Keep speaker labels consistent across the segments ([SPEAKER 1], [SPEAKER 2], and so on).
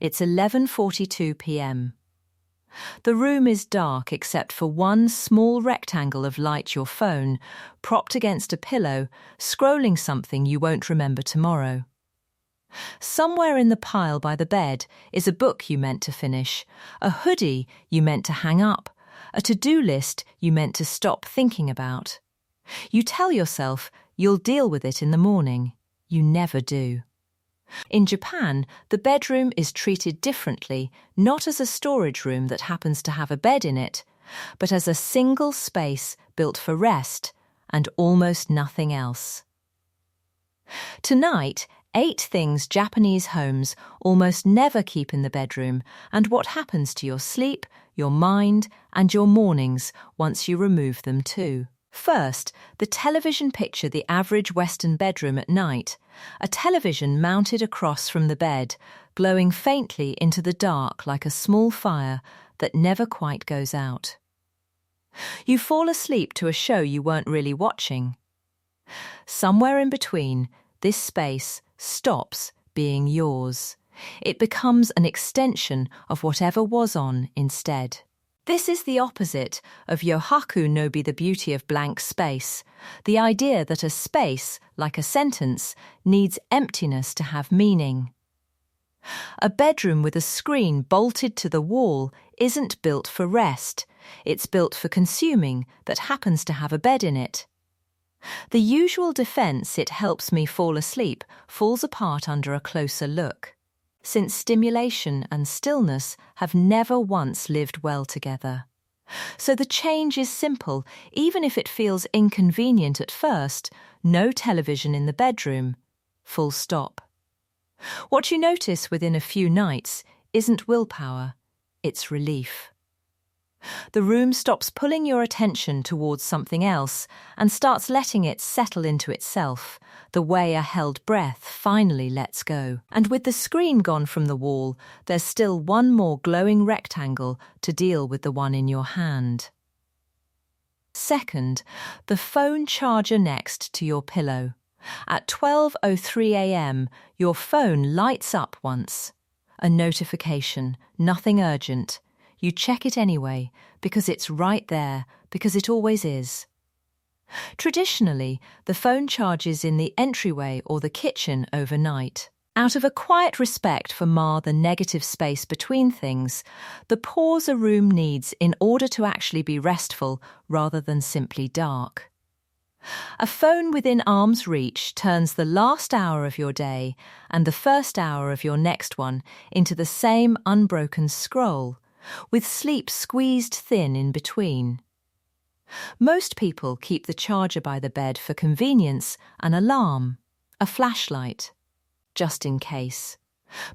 [SPEAKER 1] It's 11:42 p.m. The room is dark except for one small rectangle of light, your phone, propped against a pillow, scrolling something you won't remember tomorrow. Somewhere in the pile by the bed is a book you meant to finish, a hoodie you meant to hang up, a to-do list you meant to stop thinking about. You tell yourself you'll deal with it in the morning. You never do. In Japan, the bedroom is treated differently, not as a storage room that happens to have a bed in it, but as a single space built for rest and almost nothing else. Tonight, 8 things Japanese homes almost never keep in the bedroom and what happens to your sleep, your mind, and your mornings once you remove them too. First, the television. Picture the average Western bedroom at night, a television mounted across from the bed, glowing faintly into the dark like a small fire that never quite goes out. You fall asleep to a show you weren't really watching. Somewhere in between, this space stops being yours. It becomes an extension of whatever was on instead. This is the opposite of yohaku no bi, the beauty of blank space, the idea that a space, like a sentence, needs emptiness to have meaning. A bedroom with a screen bolted to the wall isn't built for rest, it's built for consuming that happens to have a bed in it. The usual defense, it helps me fall asleep, falls apart under a closer look, since stimulation and stillness have never once lived well together. So the change is simple, even if it feels inconvenient at first: no television in the bedroom. Full stop. What you notice within a few nights isn't willpower, it's relief. The room stops pulling your attention towards something else and starts letting it settle into itself, the way a held breath finally lets go. And with the screen gone from the wall, there's still one more glowing rectangle to deal with, the one in your hand. Second, the phone charger next to your pillow. At 12:03 a.m., your phone lights up once. A notification, nothing urgent. You check it anyway, because it's right there, because it always is. Traditionally, the phone charges in the entryway or the kitchen overnight. Out of a quiet respect for the negative space between things, the pause a room needs in order to actually be restful rather than simply dark. A phone within arm's reach turns the last hour of your day and the first hour of your next one into the same unbroken scroll, with sleep squeezed thin in between. Most people keep the charger by the bed for convenience, an alarm, a flashlight, just in case.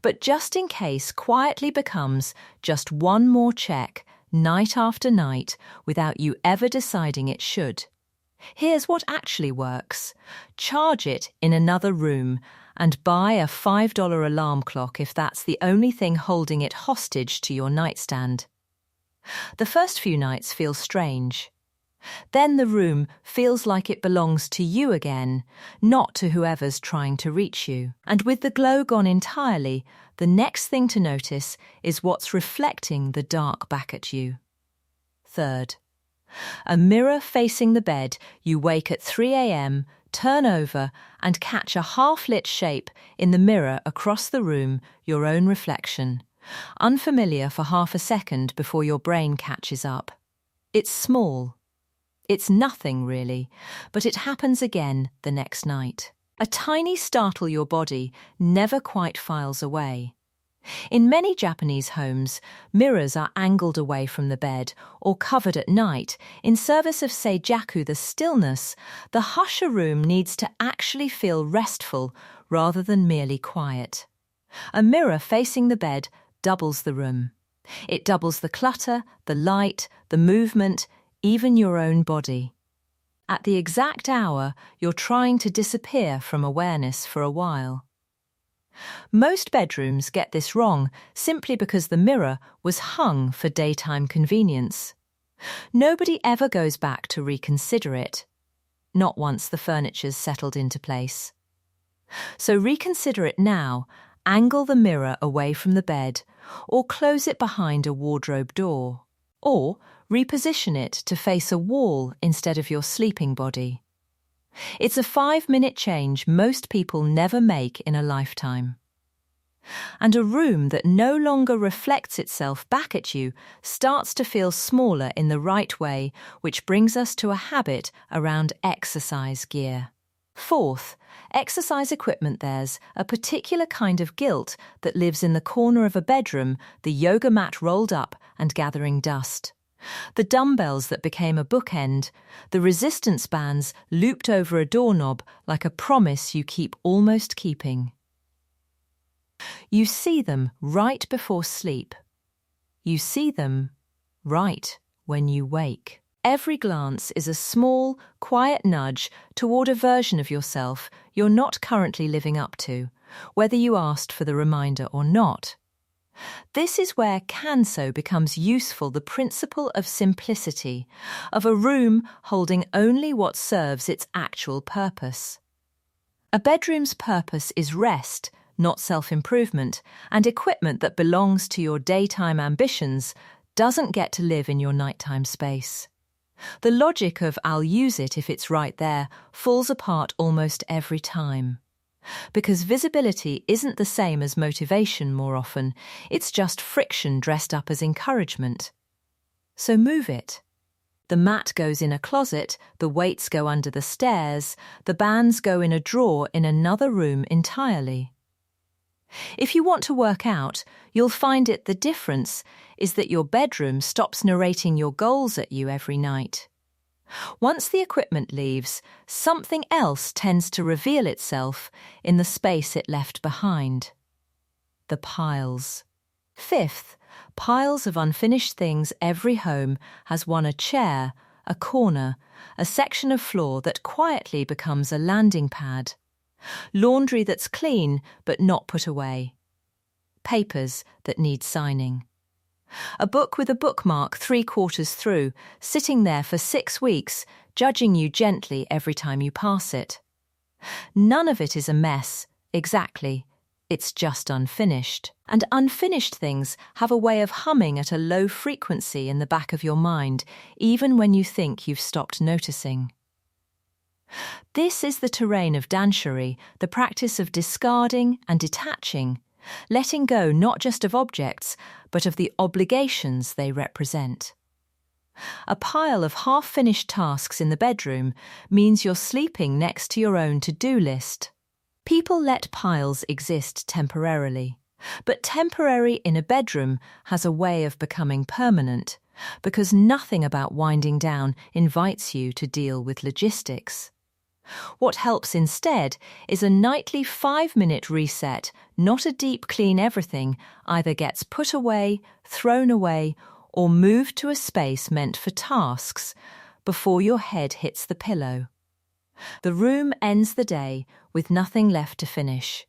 [SPEAKER 1] But just in case quietly becomes just one more check, night after night, without you ever deciding it should. Here's what actually works. Charge it in another room and buy a $5 alarm clock if that's the only thing holding it hostage to your nightstand. The first few nights feel strange. Then the room feels like it belongs to you again, not to whoever's trying to reach you. And with the glow gone entirely, the next thing to notice is what's reflecting the dark back at you. Third, a mirror facing the bed. You wake at 3 a.m., turn over and catch a half-lit shape in the mirror across the room, your own reflection, unfamiliar for half a second before your brain catches up. It's small. It's nothing really, but it happens again the next night. A tiny startle your body never quite files away. In many Japanese homes, mirrors are angled away from the bed or covered at night in service of seijaku, the stillness. The hush a room needs to actually feel restful rather than merely quiet. A mirror facing the bed doubles the room. It doubles the clutter, the light, the movement, even your own body. At the exact hour you're trying to disappear from awareness for a while. Most bedrooms get this wrong simply because the mirror was hung for daytime convenience. Nobody ever goes back to reconsider it, not once the furniture's settled into place. So reconsider it now angle the mirror away from the bed, or close it behind a wardrobe door, or reposition it to face a wall instead of your sleeping body. It's a 5-minute change most people never make in a lifetime. And a room that no longer reflects itself back at you starts to feel smaller in the right way, which brings us to a habit around exercise gear. Fourth, exercise equipment. There's a particular kind of guilt that lives in the corner of a bedroom, the yoga mat rolled up and gathering dust. The dumbbells that became a bookend, the resistance bands looped over a doorknob like a promise you keep almost keeping. You see them right before sleep. You see them right when you wake. Every glance is a small, quiet nudge toward a version of yourself you're not currently living up to, whether you asked for the reminder or not. This is where Canso becomes useful, the principle of simplicity, of a room holding only what serves its actual purpose. A bedroom's purpose is rest, not self-improvement, and equipment that belongs to your daytime ambitions doesn't get to live in your nighttime space. The logic of "I'll use it if it's right there" falls apart almost every time. Because visibility isn't the same as motivation more often, it's just friction dressed up as encouragement. So move it. The mat goes in a closet, the weights go under the stairs, the bands go in a drawer in another room entirely. If you want to work out, you'll find the difference is that your bedroom stops narrating your goals at you every night. Once the equipment leaves, something else tends to reveal itself in the space it left behind. The piles. Fifth, piles of unfinished things. Every home has one: a chair, a corner, a section of floor that quietly becomes a landing pad. Laundry that's clean but not put away. Papers that need signing. A book with a bookmark 3/4 through, sitting there for 6 weeks, judging you gently every time you pass it. None of it is a mess, exactly. It's just unfinished. And unfinished things have a way of humming at a low frequency in the back of your mind, even when you think you've stopped noticing. This is the terrain of danchery, the practice of discarding and detaching, letting go not just of objects, but of the obligations they represent. A pile of half-finished tasks in the bedroom means you're sleeping next to your own to-do list. People let piles exist temporarily, but temporary in a bedroom has a way of becoming permanent, because nothing about winding down invites you to deal with logistics. What helps instead is a nightly 5-minute reset, not a deep clean. Everything either gets put away, thrown away, or moved to a space meant for tasks before your head hits the pillow. The room ends the day with nothing left to finish.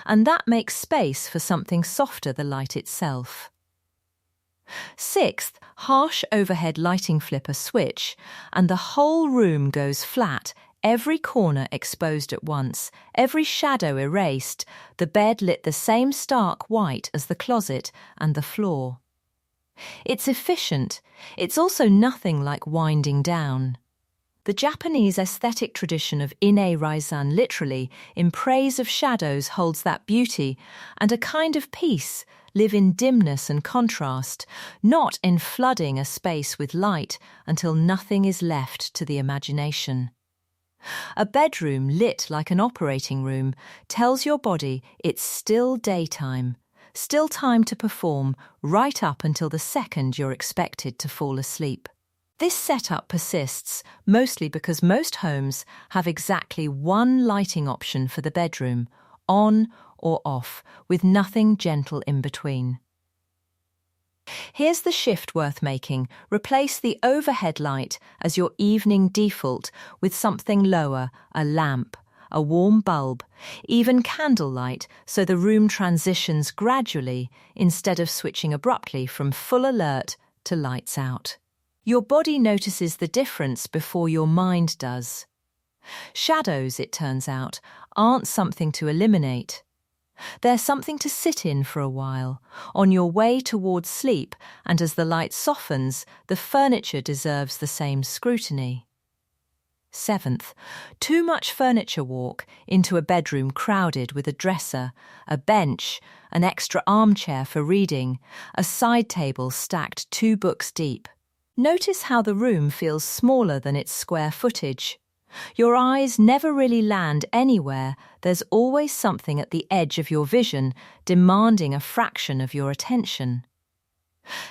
[SPEAKER 1] And that makes space for something softer, the light itself. Sixth, harsh overhead lighting. Flip a switch, and the whole room goes flat, every corner exposed at once, every shadow erased, the bed lit the same stark white as the closet and the floor. It's efficient. It's also nothing like winding down. The Japanese aesthetic tradition of ine raizan, literally in praise of shadows, holds that beauty and a kind of peace live in dimness and contrast, not in flooding a space with light until nothing is left to the imagination. A bedroom lit like an operating room tells your body it's still daytime, still time to perform right up until the second you're expected to fall asleep. This setup persists mostly because most homes have exactly one lighting option for the bedroom, on or off, with nothing gentle in between. Here's the shift worth making. Replace the overhead light as your evening default with something lower, a lamp, a warm bulb, even candlelight, so the room transitions gradually instead of switching abruptly from full alert to lights out. Your body notices the difference before your mind does. Shadows, it turns out, aren't something to eliminate. They're something to sit in for a while, on your way towards sleep, and as the light softens, the furniture deserves the same scrutiny. 7th, too much furniture walk into a bedroom crowded with a dresser, a bench, an extra armchair for reading, a side table stacked 2 books deep. Notice how the room feels smaller than its square footage. Your eyes never really land anywhere. There's always something at the edge of your vision demanding a fraction of your attention.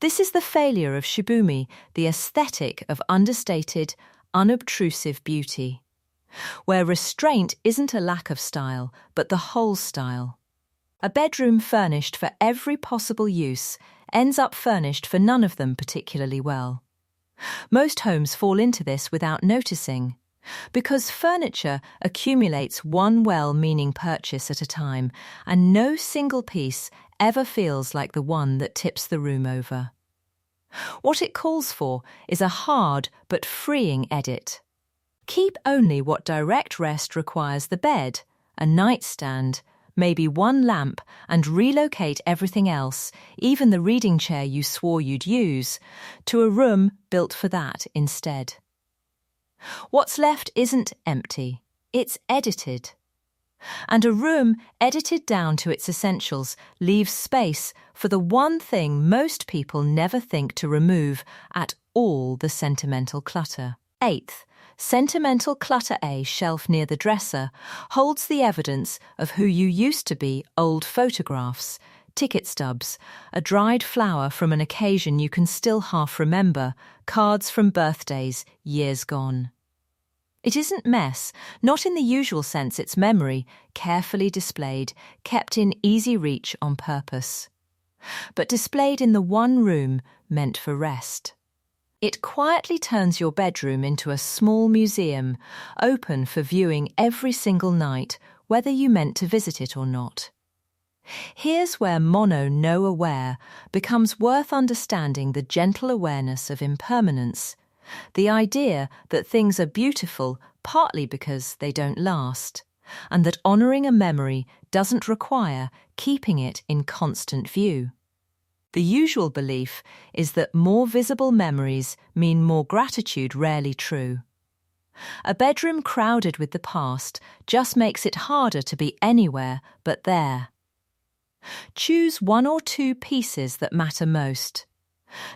[SPEAKER 1] This is the failure of shibumi, the aesthetic of understated, unobtrusive beauty, where restraint isn't a lack of style, but the whole style. A bedroom furnished for every possible use ends up furnished for none of them particularly well. Most homes fall into this without noticing, because furniture accumulates one well-meaning purchase at a time, and no single piece ever feels like the one that tips the room over. What it calls for is a hard but freeing edit. Keep only what direct rest requires: the bed, a nightstand, maybe one lamp, and relocate everything else, even the reading chair you swore you'd use, to a room built for that instead. What's left isn't empty, it's edited. And a room edited down to its essentials leaves space for the one thing most people never think to remove at all: the sentimental clutter. 8th, Sentimental Clutter A shelf near the dresser holds the evidence of who you used to be: old photographs, ticket stubs, a dried flower from an occasion you can still half remember, cards from birthdays years gone. It isn't mess, not in the usual sense. It's memory, carefully displayed, kept in easy reach on purpose, but displayed in the one room meant for rest. It quietly turns your bedroom into a small museum, open for viewing every single night, whether you meant to visit it or not. Here's where no aware becomes worth understanding: the gentle awareness of impermanence, the idea that things are beautiful partly because they don't last, and that honouring a memory doesn't require keeping it in constant view. The usual belief is that more visible memories mean more gratitude. Rarely true. A bedroom crowded with the past just makes it harder to be anywhere but there. Choose 1 or 2 pieces that matter most.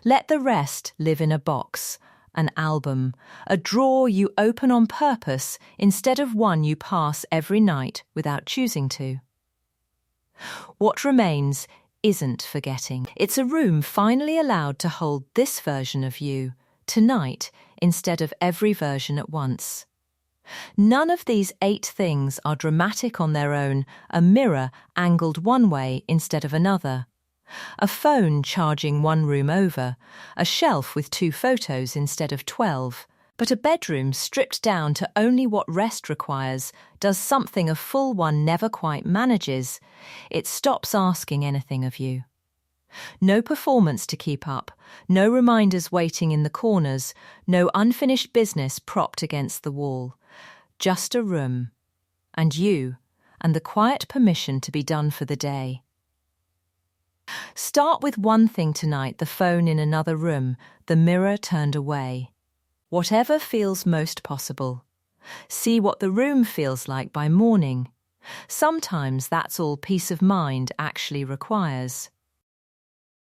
[SPEAKER 1] Let the rest live in a box, an album, a drawer you open on purpose instead of one you pass every night without choosing to. What remains isn't forgetting. It's a room finally allowed to hold this version of you, tonight, instead of every version at once. None of these 8 things are dramatic on their own: a mirror angled one way instead of another, a phone charging one room over, a shelf with 2 photos instead of 12. But a bedroom stripped down to only what rest requires does something a full one never quite manages. It stops asking anything of you. No performance to keep up, no reminders waiting in the corners, no unfinished business propped against the wall. Just a room, and you, and the quiet permission to be done for the day. Start with one thing tonight: the phone in another room, the mirror turned away. Whatever feels most possible. See what the room feels like by morning. Sometimes that's all peace of mind actually requires.